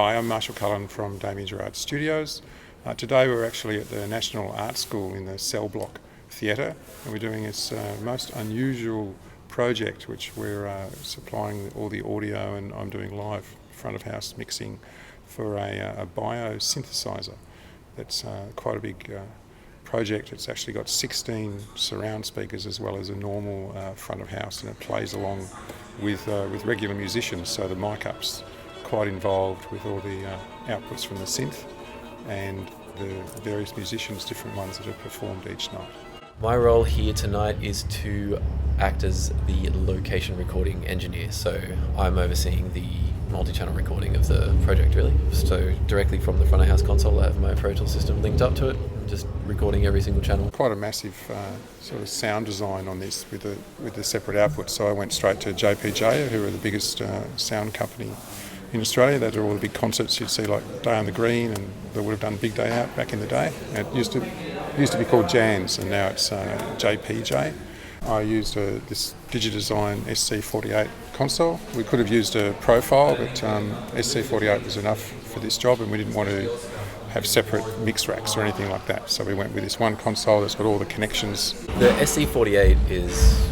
Hi, I'm Marshall Cullen from Damien Gerard Studios. Today we're actually at the National Art School in the Cell Block Theatre, and we're doing this most unusual project which we're supplying all the audio, and I'm doing live front of house mixing for a biosynthesizer. That's quite a big project. It's actually got 16 surround speakers as well as a normal front of house, and it plays along with regular musicians, so the mic-up's quite involved with all the outputs from the synth and the various musicians, different ones that have performed each night. My role here tonight is to act as the location recording engineer, so I'm overseeing the multi-channel recording of the project really. So directly from the front of house console I have my ProTools system linked up to it, just recording every single channel. Quite a massive sort of sound design on this with the separate outputs, so I went straight to JPJ, who are the biggest sound company in Australia. They do all the big concerts you'd see, like Day on the Green, and they would have done Big Day Out back in the day. And it used to be called Jans, and now it's JPJ. I used this Digidesign SC48 console. We could have used a profile, but SC48 was enough for this job, and we didn't want to have separate mix racks or anything like that. So we went with this one console that's got all the connections. The SC48 is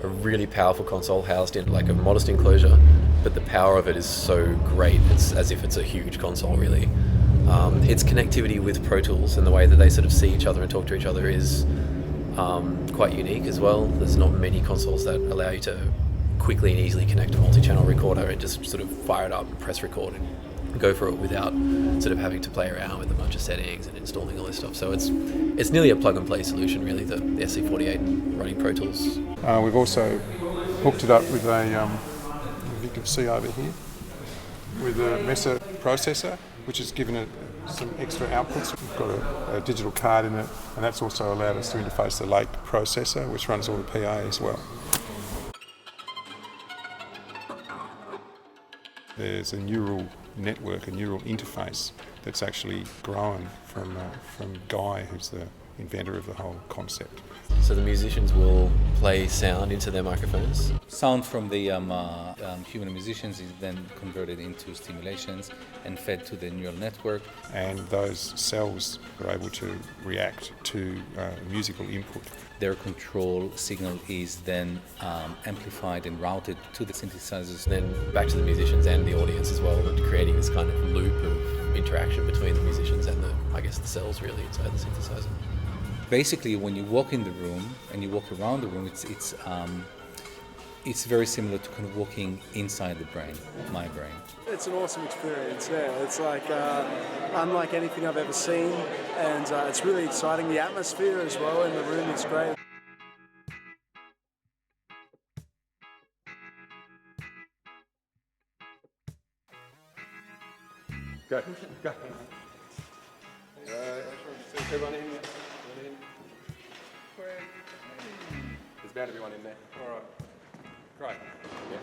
a really powerful console housed in like a modest enclosure, but the power of it is so great. It's as if it's a huge console really. Its connectivity with Pro Tools and the way that they sort of see each other and talk to each other is quite unique as well. There's not many consoles that allow you to quickly and easily connect a multi-channel recorder and just sort of fire it up and press record and go for it without sort of having to play around with a bunch of settings and installing all this stuff. So it's nearly a plug and play solution really, the SC48 running Pro Tools. We've also hooked it up with a, you can see over here, with a Mesa processor, which has given it some extra outputs. We've got a digital card in it, and that's also allowed us to interface the Lake processor, which runs all the PA as well. There's a neural network, a neural interface that's actually grown from Guy, who's the inventor of the whole concept. So the musicians will play sound into their microphones? Sound from the human musicians is then converted into stimulations and fed to the neural network. And those cells are able to react to musical input. Their control signal is then amplified and routed to the synthesizers. Then back to the musicians and the audience as well, and creating this kind of loop of interaction between the musicians and the cells really inside the synthesizer. Basically, when you walk in the room and you walk around the room, it's very similar to kind of walking inside the brain, my brain. It's an awesome experience, yeah. It's like unlike anything I've ever seen, and it's really exciting. The atmosphere as well in the room is great. Go. Everyone in there. There's bound to be one in there. All right. Great. Yeah.